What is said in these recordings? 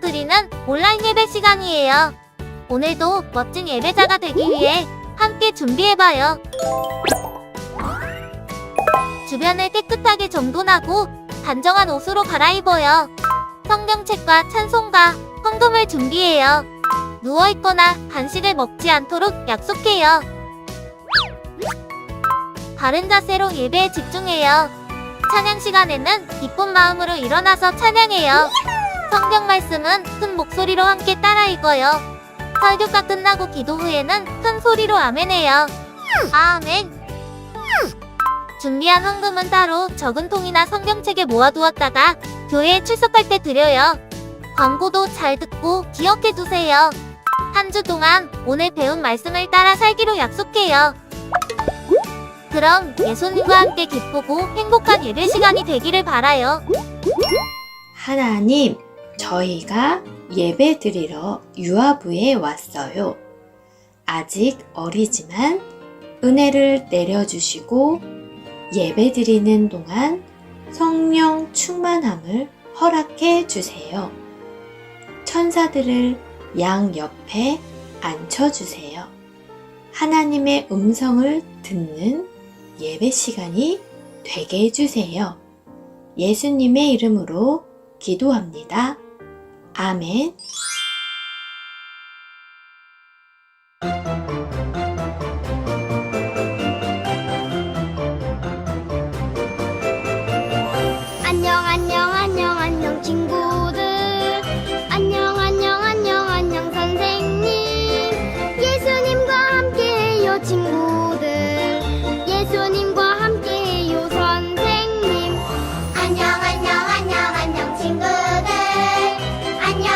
드리는 온라인 예배 시간이에요. 오늘도 멋진 예배자가 되기 위해 함께 준비해봐요. 주변을 깨끗하게 정돈하고 단정한 옷으로 갈아입어요. 성경책과 찬송가, 헌금을 준비해요. 누워있거나 간식을 먹지 않도록 약속해요. 바른 자세로 예배에 집중해요. 찬양 시간에는 기쁜 마음으로 일어나서 찬양해요. 성경 말씀은 큰 목소리로 함께 따라 읽어요. 설교가 끝나고 기도 후에는 큰 소리로 아멘해요. 아멘. 준비한 헌금은 따로 적은 통이나 성경책에 모아두었다가 교회에 출석할 때 드려요. 광고도 잘 듣고 기억해두세요. 한 주 동안 오늘 배운 말씀을 따라 살기로 약속해요. 그럼 예수님과 함께 기쁘고 행복한 예배 시간이 되기를 바라요. 하나님, 저희가 예배 드리러 유아부에 왔어요. 아직 어리지만 은혜를 내려주시고 예배 드리는 동안 성령 충만함을 허락해 주세요. 천사들을 양 옆에 앉혀주세요. 하나님의 음성을 듣는 예배 시간이 되게 해주세요. 예수님의 이름으로 기도합니다. 아멘. 안녕 친구들. 안녕 선생님. 예수님과 함께해요 친구들. 예수님과 함께해요 선생님. 안녕 친구들. 안녕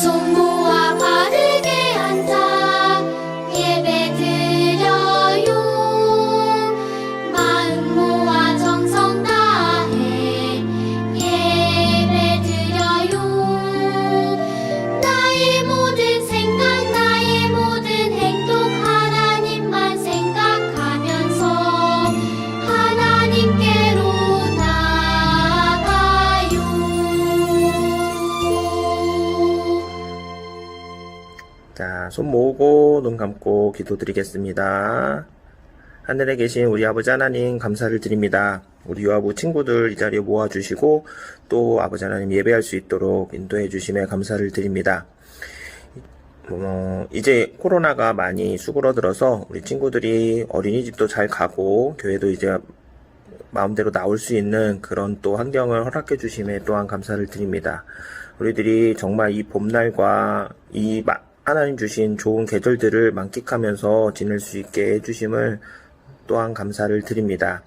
손 모아 바르게 앉아 예배 드려요. 마음 모아 정성 다해 예배 드려요. 나의 모든 생각 나의 모든 행동 하나님만 생각하면서 하나님께로 나아가요. 자, 손 모으고 눈 감고 기도드리겠습니다. 하늘에 계신 우리 아버지 하나님 감사를 드립니다. 우리 유아부 친구들 이 자리에 모아주시고 또 아버지 하나님 예배할 수 있도록 인도해 주심에 감사를 드립니다. 이제 코로나가 많이 수그러들어서 우리 친구들이 어린이집도 잘 가고 교회도 이제 마음대로 나올 수 있는 그런 또 환경을 허락해 주심에 또한 감사를 드립니다. 우리들이 정말 이 봄날과 이 하나님 주신 좋은 계절들을 만끽하면서 지낼 수 있게 해주심을 또한 감사를 드립니다.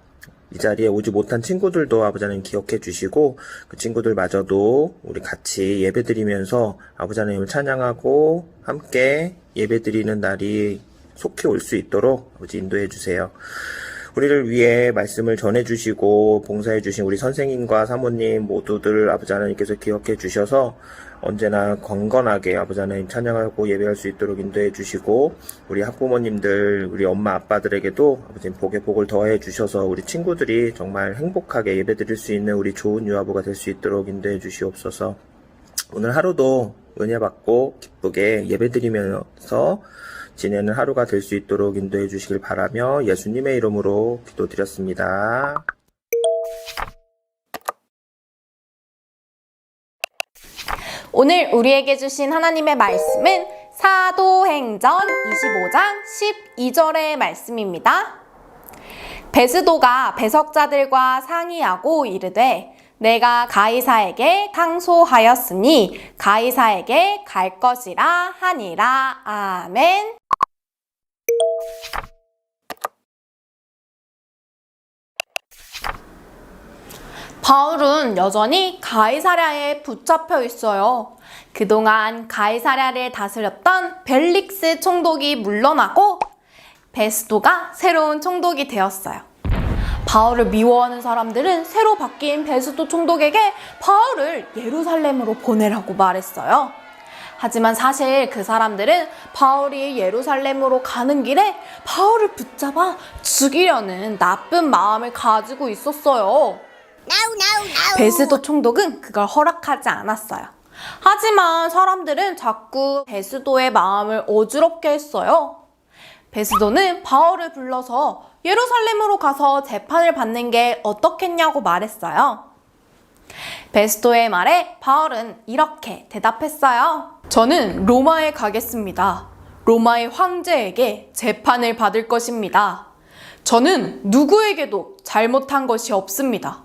이 자리에 오지 못한 친구들도 아버지 하나님 기억해 주시고 그 친구들마저도 우리 같이 예배드리면서 아버지 하나님을 찬양하고 함께 예배드리는 날이 속히 올 수 있도록 아버지 인도해 주세요. 우리를 위해 말씀을 전해주시고 봉사해주신 우리 선생님과 사모님 모두들 아버지 하나님께서 기억해 주셔서 언제나 건건하게 아버지 하나님 찬양하고 예배할 수 있도록 인도해 주시고 우리 학부모님들 우리 엄마 아빠들에게도 아버지 복에 복을 더해 주셔서 우리 친구들이 정말 행복하게 예배드릴 수 있는 우리 좋은 유아부가 될 수 있도록 인도해 주시옵소서. 오늘 하루도 은혜 받고 기쁘게 예배드리면서 지내는 하루가 될 수 있도록 인도해 주시길 바라며 예수님의 이름으로 기도드렸습니다. 오늘 우리에게 주신 하나님의 말씀은 사도행전 25장 12절의 말씀입니다. 베스도가 배석자들과 상의하고 이르되 내가 가이사에게 상소하였으니 가이사에게 갈 것이라 하니라. 아멘. 바울은 여전히 가이사랴에 붙잡혀 있어요. 그동안 가이사랴를 다스렸던 벨릭스 총독이 물러나고 베스도가 새로운 총독이 되었어요. 바울을 미워하는 사람들은 새로 바뀐 베스도 총독에게 바울을 예루살렘으로 보내라고 말했어요. 하지만 사실 그 사람들은 바울이 예루살렘으로 가는 길에 바울을 붙잡아 죽이려는 나쁜 마음을 가지고 있었어요. 베스도 총독은 그걸 허락하지 않았어요. 하지만 사람들은 자꾸 베스도의 마음을 어지럽게 했어요. 베스도는 바울을 불러서 예루살렘으로 가서 재판을 받는 게 어떻겠냐고 말했어요. 베스도의 말에 바울은 이렇게 대답했어요. 저는 로마에 가겠습니다. 로마의 황제에게 재판을 받을 것입니다. 저는 누구에게도 잘못한 것이 없습니다.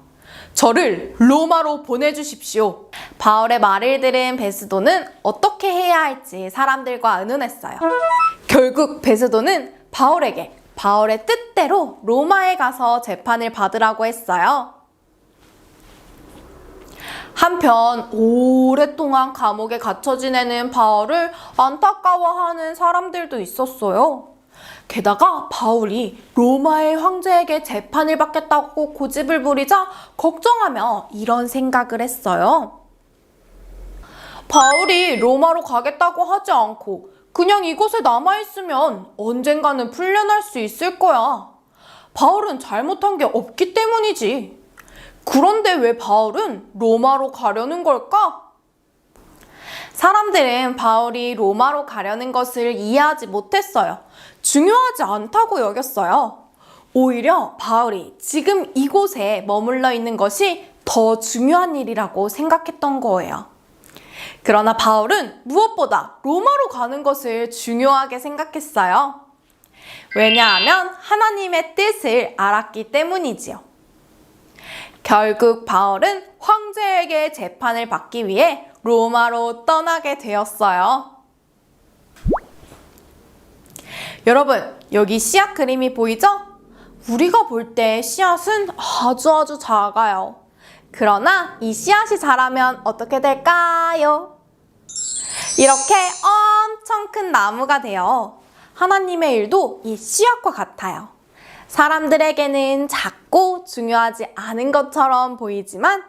저를 로마로 보내주십시오. 바울의 말을 들은 베스도는 어떻게 해야 할지 사람들과 의논했어요. 결국 베스도는 바울에게 바울의 뜻대로 로마에 가서 재판을 받으라고 했어요. 한편 오랫동안 감옥에 갇혀 지내는 바울을 안타까워하는 사람들도 있었어요. 게다가 바울이 로마의 황제에게 재판을 받겠다고 고집을 부리자 걱정하며 이런 생각을 했어요. 바울이 로마로 가겠다고 하지 않고 그냥 이곳에 남아있으면 언젠가는 풀려날 수 있을 거야. 바울은 잘못한 게 없기 때문이지. 그런데 왜 바울은 로마로 가려는 걸까? 사람들은 바울이 로마로 가려는 것을 이해하지 못했어요. 중요하지 않다고 여겼어요. 오히려 바울이 지금 이곳에 머물러 있는 것이 더 중요한 일이라고 생각했던 거예요. 그러나 바울은 무엇보다 로마로 가는 것을 중요하게 생각했어요. 왜냐하면 하나님의 뜻을 알았기 때문이지요. 결국 바울은 황제에게 재판을 받기 위해 로마로 떠나게 되었어요. 여러분, 여기 씨앗 그림이 보이죠? 우리가 볼 때 씨앗은 아주 작아요. 그러나 이 씨앗이 자라면 어떻게 될까요? 이렇게 엄청 큰 나무가 되어 하나님의 일도 이 씨앗과 같아요. 사람들에게는 작고 중요하지 않은 것처럼 보이지만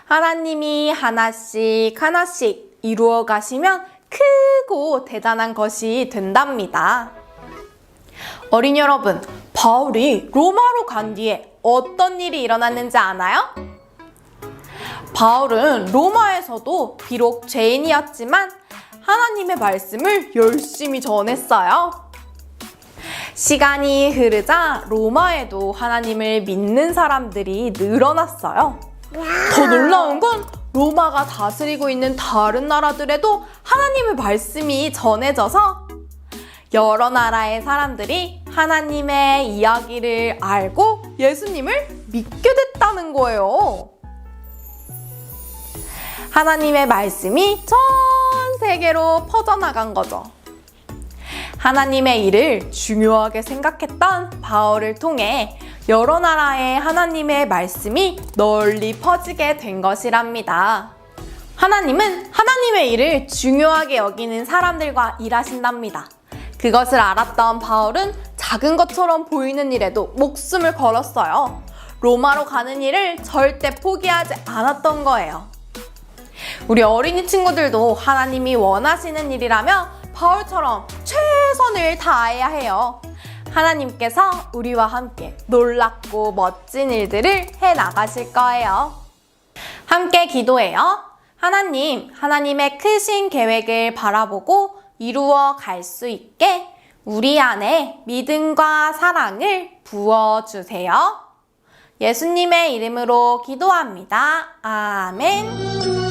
하나님이 하나씩 하나씩 이루어 가시면 크고 대단한 것이 된답니다. 어린이 여러분, 바울이 로마로 간 뒤에 어떤 일이 일어났는지 아나요? 바울은 로마에서도 비록 죄인이었지만 하나님의 말씀을 열심히 전했어요. 시간이 흐르자 로마에도 하나님을 믿는 사람들이 늘어났어요. 더 놀라운 건 로마가 다스리고 있는 다른 나라들에도 하나님의 말씀이 전해져서 여러 나라의 사람들이 하나님의 이야기를 알고 예수님을 믿게 됐다는 거예요. 하나님의 말씀이 전 세계로 퍼져나간 거죠. 하나님의 일을 중요하게 생각했던 바울을 통해 여러 나라에 하나님의 말씀이 널리 퍼지게 된 것이랍니다. 하나님은 하나님의 일을 중요하게 여기는 사람들과 일하신답니다. 그것을 알았던 바울은 작은 것처럼 보이는 일에도 목숨을 걸었어요. 로마로 가는 일을 절대 포기하지 않았던 거예요. 우리 어린이 친구들도 하나님이 원하시는 일이라면 바울처럼 최선을 다해야 해요. 하나님께서 우리와 함께 놀랍고 멋진 일들을 해 나가실 거예요. 함께 기도해요. 하나님, 하나님의 크신 계획을 바라보고 이루어 갈 수 있게 우리 안에 믿음과 사랑을 부어주세요. 예수님의 이름으로 기도합니다. 아멘.